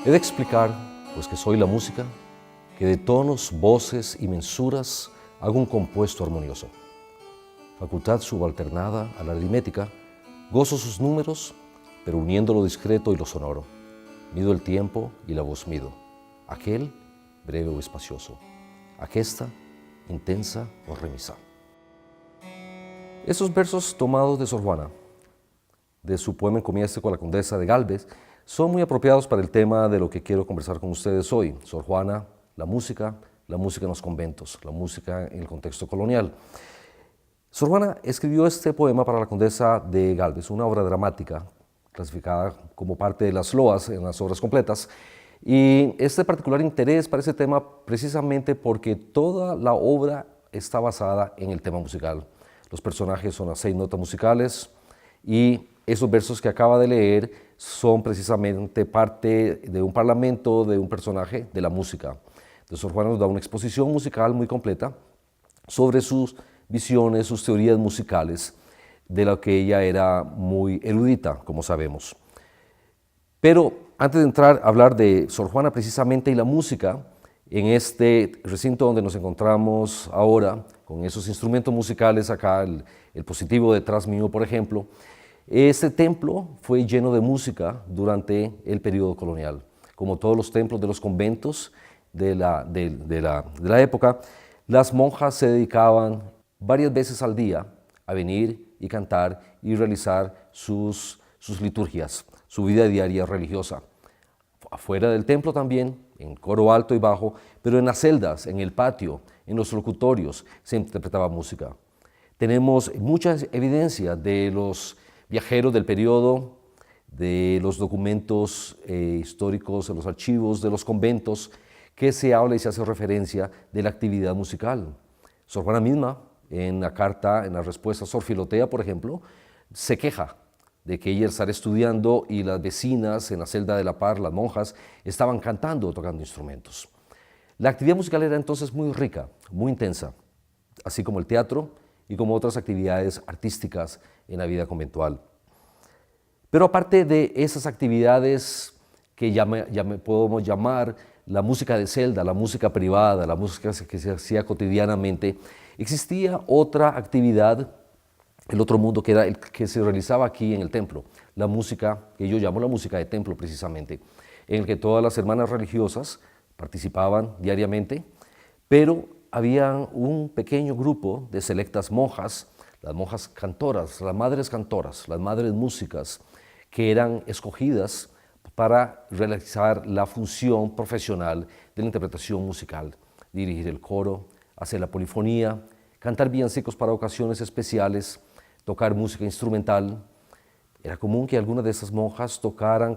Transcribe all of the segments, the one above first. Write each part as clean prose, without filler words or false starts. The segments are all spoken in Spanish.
He de explicar, pues que soy la música, que de tonos, voces y mensuras hago un compuesto armonioso. Facultad subalternada a la aritmética, gozo sus números, pero uniendo lo discreto y lo sonoro. Mido el tiempo y la voz mido. Aquel, breve o espacioso. Aquesta, intensa o remisa. Estos versos tomados de Sor Juana, de su poema Encomieste con la Condesa de Gálvez, son muy apropiados para el tema de lo que quiero conversar con ustedes hoy. Sor Juana, la música en los conventos, la música en el contexto colonial. Sor Juana escribió este poema para la Condesa de Gálvez, una obra dramática clasificada como parte de las loas en las obras completas. Y este particular interés para ese tema precisamente porque toda la obra está basada en el tema musical. Los personajes son las 6 notas musicales y esos versos que acaba de leer son precisamente parte de un parlamento, de un personaje, de la música. Entonces, Sor Juana nos da una exposición musical muy completa sobre sus visiones, sus teorías musicales, de lo que ella era muy erudita, como sabemos. Pero antes de entrar a hablar de Sor Juana precisamente y la música, en este recinto donde nos encontramos ahora, con esos instrumentos musicales acá, el positivo detrás mío, por ejemplo, este templo fue lleno de música durante el periodo colonial. Como todos los templos de los conventos de la época, las monjas se dedicaban varias veces al día a venir y cantar y realizar sus liturgias, su vida diaria religiosa. Afuera del templo también, en coro alto y bajo, pero en las celdas, en el patio, en los locutorios, se interpretaba música. Tenemos mucha evidencia de los viajeros del periodo, de los documentos históricos, de los archivos de los conventos, que se habla y se hace referencia de la actividad musical. Sor Juana misma, en la carta, en la respuesta a Sor Filotea, por ejemplo, se queja de que ella estar estudiando y las vecinas en la celda de la Par, las monjas, estaban cantando o tocando instrumentos. La actividad musical era entonces muy rica, muy intensa, así como el teatro y como otras actividades artísticas en la vida conventual. Pero aparte de esas actividades que podemos llamar la música de celda, la música privada, la música que se hacía cotidianamente, existía otra actividad, el otro mundo, que era el que se realizaba aquí en el templo, la música que yo llamo la música de templo precisamente, en el que todas las hermanas religiosas participaban diariamente, pero había un pequeño grupo de selectas monjas, las monjas cantoras, las madres músicas, que eran escogidas para realizar la función profesional de la interpretación musical, dirigir el coro, hacer la polifonía, cantar villancicos para ocasiones especiales, tocar música instrumental. Era común que algunas de esas monjas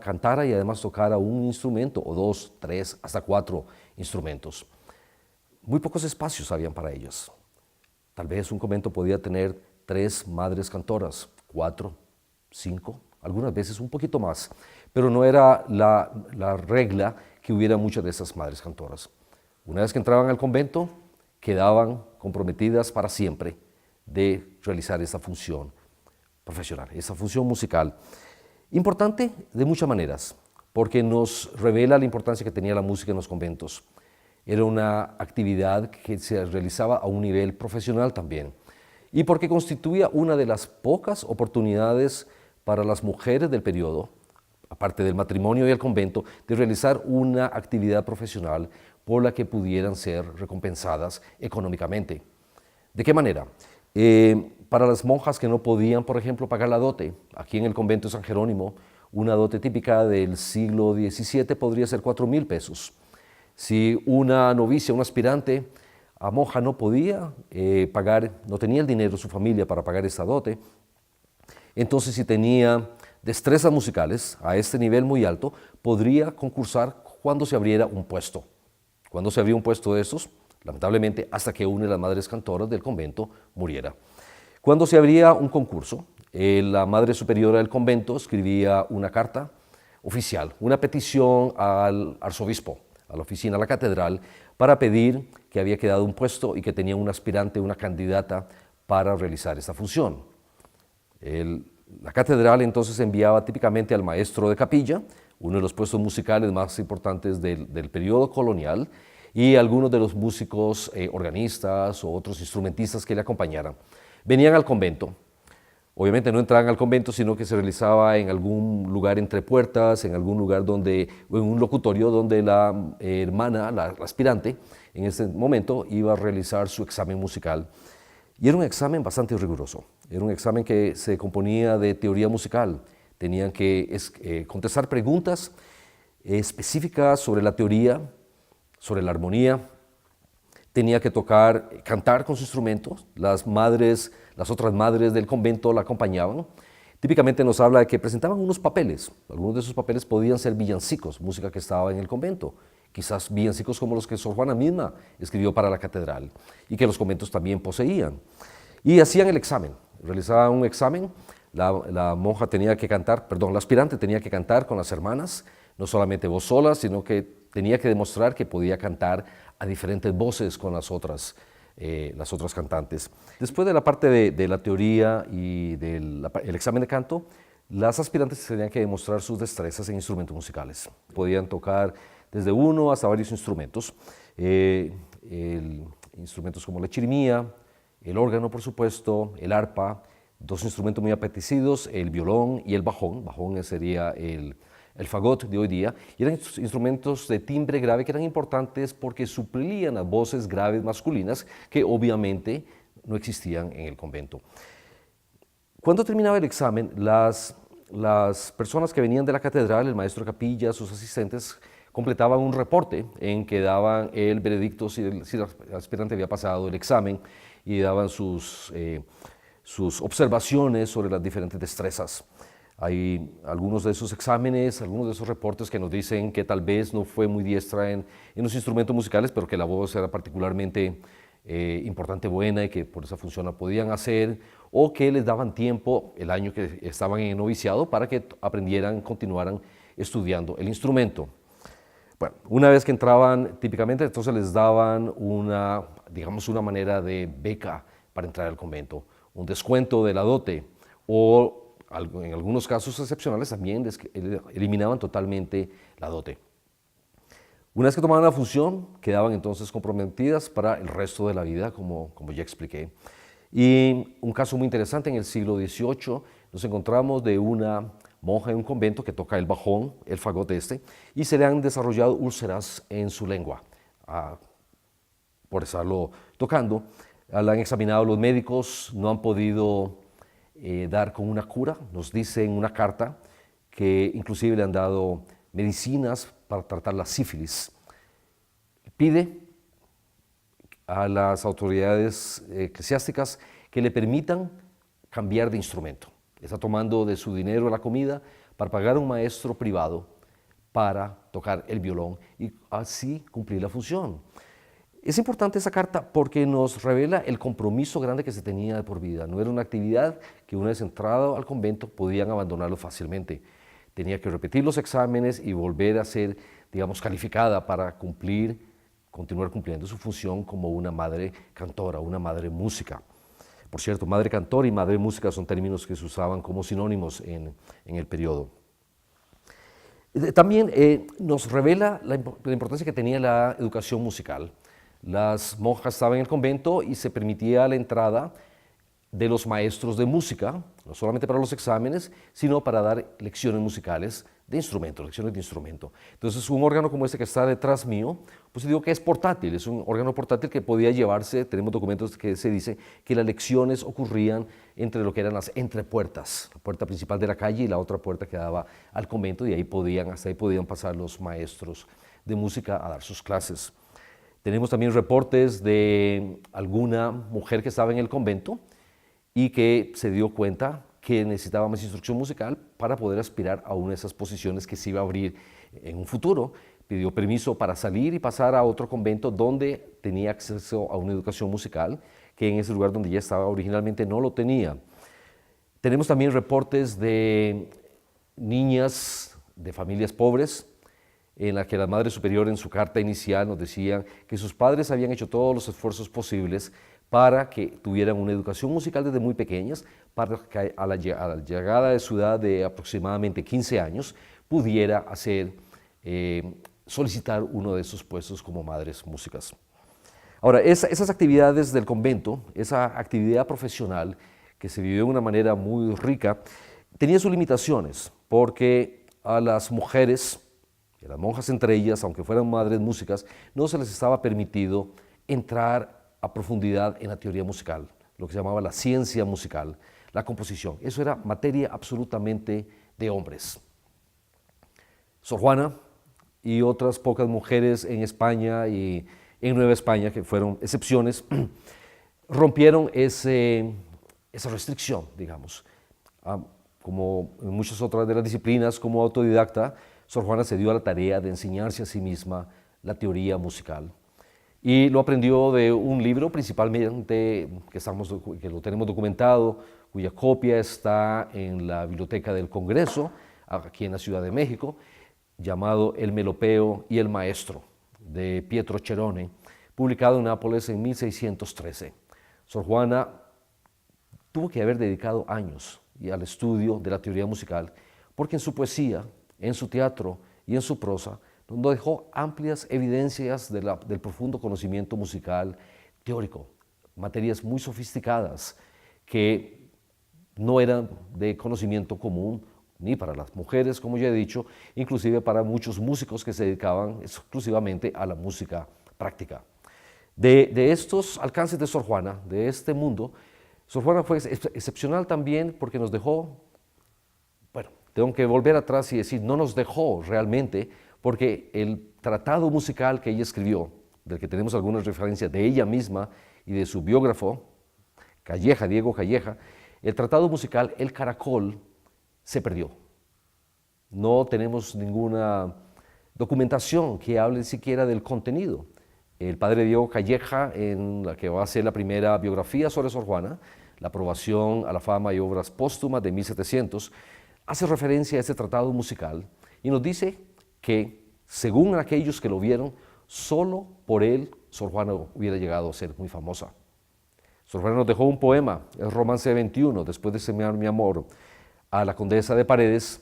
cantara y además tocara un instrumento, o 2, 3, hasta 4 instrumentos. Muy pocos espacios habían para ellas. Tal vez un convento podía tener 3 madres cantoras, 4, 5, algunas veces un poquito más, pero no era la regla que hubiera muchas de esas madres cantoras. Una vez que entraban al convento, quedaban comprometidas para siempre de realizar esta función profesional, esta función musical. Importante de muchas maneras, porque nos revela la importancia que tenía la música en los conventos. Era una actividad que se realizaba a un nivel profesional también, y porque constituía una de las pocas oportunidades para las mujeres del periodo, aparte del matrimonio y el convento, de realizar una actividad profesional por la que pudieran ser recompensadas económicamente. ¿De qué manera? Para las monjas que no podían, por ejemplo, pagar la dote, aquí en el convento de San Jerónimo, una dote típica del siglo XVII podría ser 4,000 pesos. Si una novicia, un aspirante a monja no podía pagar, no tenía el dinero su familia para pagar esta dote, entonces si tenía destrezas musicales a este nivel muy alto, podría concursar cuando se abriera un puesto. Cuando se abría un puesto de estos, lamentablemente, hasta que una de las madres cantoras del convento muriera. Cuando se abría un concurso, la madre superiora del convento escribía una carta oficial, una petición al arzobispo, a la oficina, a la catedral, para pedir que había quedado un puesto y que tenía un aspirante, una candidata para realizar esta función. La catedral entonces enviaba típicamente al maestro de capilla uno de los puestos musicales más importantes del periodo colonial, y algunos de los músicos organistas o otros instrumentistas que le acompañaran. Venían al convento. Obviamente no entraban al convento, sino que se realizaba en algún lugar entre puertas, en algún lugar donde, en un locutorio donde la hermana, la aspirante, en ese momento iba a realizar su examen musical. Y era un examen bastante riguroso. Era un examen que se componía de teoría musical. Tenían que contestar preguntas específicas sobre la teoría, sobre la armonía. Tenía que cantar con su instrumento. Las otras madres del convento la acompañaban. Típicamente nos habla de que presentaban unos papeles. Algunos de esos papeles podían ser villancicos, música que estaba en el convento. Quizás villancicos como los que Sor Juana misma escribió para la catedral y que los conventos también poseían. Y hacían el examen, realizaban un examen. La monja tenía que cantar, perdón, la aspirante tenía que cantar con las hermanas, no solamente voz sola, sino que tenía que demostrar que podía cantar a diferentes voces con las otras cantantes. Después de la parte de la teoría y del examen de canto, las aspirantes tenían que demostrar sus destrezas en instrumentos musicales. Podían tocar desde uno hasta varios instrumentos, instrumentos como la chirimía, el órgano, por supuesto, el arpa, dos instrumentos muy apetecidos, el violón y el bajón. Bajón sería el fagot de hoy día, y eran instrumentos de timbre grave que eran importantes porque suplían las voces graves masculinas que obviamente no existían en el convento. Cuando terminaba el examen, las personas que venían de la catedral, el maestro de capilla, sus asistentes, completaban un reporte en que daban el veredicto si el aspirante había pasado el examen y daban sus observaciones sobre las diferentes destrezas. Hay algunos de esos exámenes, algunos de esos reportes que nos dicen que tal vez no fue muy diestra en los instrumentos musicales, pero que la voz era particularmente importante, buena, y que por esa función la podían hacer, o que les daban tiempo el año que estaban en el noviciado para que aprendieran, continuaran estudiando el instrumento. Bueno, una vez que entraban, típicamente entonces les daban una manera de beca para entrar al convento, un descuento de la dote, o en algunos casos excepcionales también eliminaban totalmente la dote. Una vez que tomaban la función, quedaban entonces comprometidas para el resto de la vida, como ya expliqué. Y un caso muy interesante, en el siglo XVIII nos encontramos de una monja en un convento que toca el bajón, el fagot y se le han desarrollado úlceras en su lengua por estarlo tocando. La han examinado los médicos, no han podido dar con una cura. Nos dice en una carta que inclusive le han dado medicinas para tratar la sífilis. Pide a las autoridades eclesiásticas que le permitan cambiar de instrumento. Está tomando de su dinero la comida para pagar a un maestro privado para tocar el violón y así cumplir la función. Es importante esa carta porque nos revela el compromiso grande que se tenía de por vida. No era una actividad que una vez entrado al convento podían abandonarlo fácilmente. Tenía que repetir los exámenes y volver a ser, calificada para continuar cumpliendo su función como una madre cantora, una madre música. Por cierto, madre cantora y madre música son términos que se usaban como sinónimos en el periodo. También nos revela la importancia que tenía la educación musical. Las monjas estaban en el convento y se permitía la entrada de los maestros de música, no solamente para los exámenes, sino para dar lecciones musicales de instrumento, lecciones de instrumento. Entonces, un órgano como este que está detrás mío, pues digo que es portátil, es un órgano portátil que podía llevarse. Tenemos documentos que se dice que las lecciones ocurrían entre lo que eran las entrepuertas, la puerta principal de la calle y la otra puerta que daba al convento, y hasta ahí podían pasar los maestros de música a dar sus clases. Tenemos también reportes de alguna mujer que estaba en el convento y que se dio cuenta que necesitaba más instrucción musical para poder aspirar a una de esas posiciones que se iba a abrir en un futuro. Pidió permiso para salir y pasar a otro convento donde tenía acceso a una educación musical, que en ese lugar donde ya estaba originalmente no lo tenía. Tenemos también reportes de niñas de familias pobres, en la que la Madre Superior en su carta inicial nos decía que sus padres habían hecho todos los esfuerzos posibles para que tuvieran una educación musical desde muy pequeñas, para que a la llegada de su edad de aproximadamente 15 años pudiera solicitar uno de esos puestos como madres músicas. Ahora, esas actividades del convento, esa actividad profesional que se vivió de una manera muy rica, tenía sus limitaciones, porque a las mujeres, y a las monjas entre ellas, aunque fueran madres músicas, no se les estaba permitido entrar a profundidad en la teoría musical, lo que se llamaba la ciencia musical, la composición. Eso era materia absolutamente de hombres. Sor Juana y otras pocas mujeres en España y en Nueva España, que fueron excepciones, rompieron esa restricción, digamos. Como en muchas otras de las disciplinas, como autodidacta, Sor Juana se dio a la tarea de enseñarse a sí misma la teoría musical. Y lo aprendió de un libro, principalmente, que lo tenemos documentado, cuya copia está en la Biblioteca del Congreso, aquí en la Ciudad de México, llamado El Melopeo y el Maestro, de Pietro Cerone, publicado en Nápoles en 1613. Sor Juana tuvo que haber dedicado años al estudio de la teoría musical, porque en su poesía, en su teatro y en su prosa, nos dejó amplias evidencias del profundo conocimiento musical teórico, materias muy sofisticadas que no eran de conocimiento común ni para las mujeres, como ya he dicho, inclusive para muchos músicos que se dedicaban exclusivamente a la música práctica. De estos alcances de Sor Juana, de este mundo, Sor Juana fue excepcional también porque nos dejó, bueno, tengo que volver atrás y decir, no nos dejó realmente, porque el tratado musical que ella escribió, del que tenemos algunas referencias de ella misma y de su biógrafo, Diego Calleja, el tratado musical El Caracol se perdió. No tenemos ninguna documentación que hable siquiera del contenido. El padre Diego Calleja, en la que va a ser la primera biografía sobre Sor Juana, la aprobación a la fama y obras póstumas de 1700, hace referencia a este tratado musical y nos dice que, según aquellos que lo vieron, solo por él Sor Juana hubiera llegado a ser muy famosa. Sor Juana nos dejó un poema, el Romance 21, después de sembrar mi amor, a la condesa de Paredes,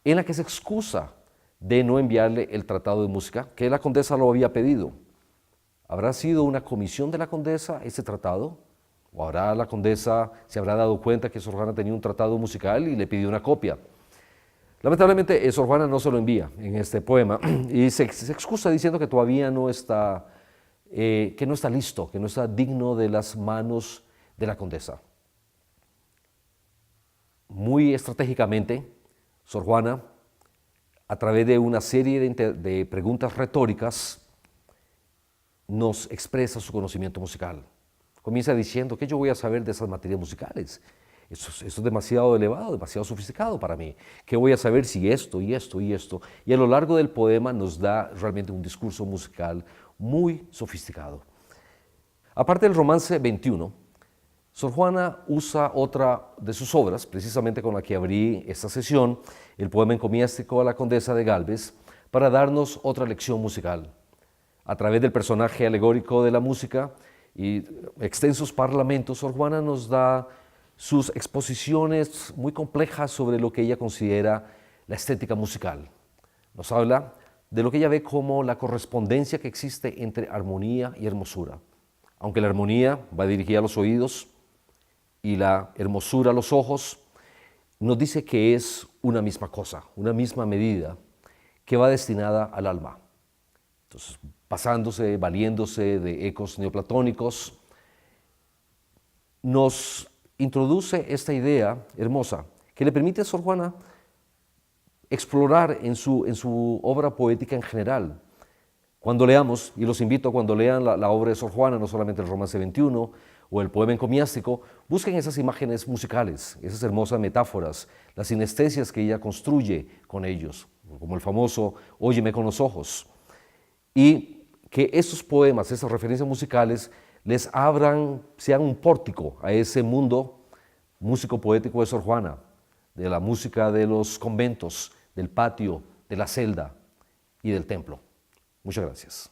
en la que se excusa de no enviarle el tratado de música, que la condesa lo había pedido. ¿Habrá sido una comisión de la condesa ese tratado? ¿O la condesa se habrá dado cuenta que Sor Juana tenía un tratado musical y le pidió una copia? Lamentablemente, Sor Juana no se lo envía en este poema y se excusa diciendo que todavía no está, que no está listo, que no está digno de las manos de la condesa. Muy estratégicamente, Sor Juana, a través de una serie de preguntas retóricas, nos expresa su conocimiento musical. Comienza diciendo que yo voy a saber de esas materias musicales. Eso es demasiado elevado, demasiado sofisticado para mí. ¿Qué voy a saber si esto y esto y esto? Y a lo largo del poema nos da realmente un discurso musical muy sofisticado. Aparte del Romance 21, Sor Juana usa otra de sus obras, precisamente con la que abrí esta sesión, el poema encomiástico a la condesa de Gálvez, para darnos otra lección musical. A través del personaje alegórico de la música y extensos parlamentos, Sor Juana nos da sus exposiciones muy complejas sobre lo que ella considera la estética musical. Nos habla de lo que ella ve como la correspondencia que existe entre armonía y hermosura. Aunque la armonía va dirigida a los oídos y la hermosura a los ojos, nos dice que es una misma cosa, una misma medida que va destinada al alma. Entonces, valiéndose de ecos neoplatónicos, nos introduce esta idea hermosa que le permite a Sor Juana explorar en su obra poética en general. Cuando leamos, y los invito a cuando lean la obra de Sor Juana, no solamente el Romance 21 o el poema encomiástico, busquen esas imágenes musicales, esas hermosas metáforas, las sinestesias que ella construye con ellos, como el famoso Óyeme con los ojos. Y que estos poemas, esas referencias musicales, les sean un pórtico a ese mundo músico-poético de Sor Juana, de la música de los conventos, del patio, de la celda y del templo. Muchas gracias.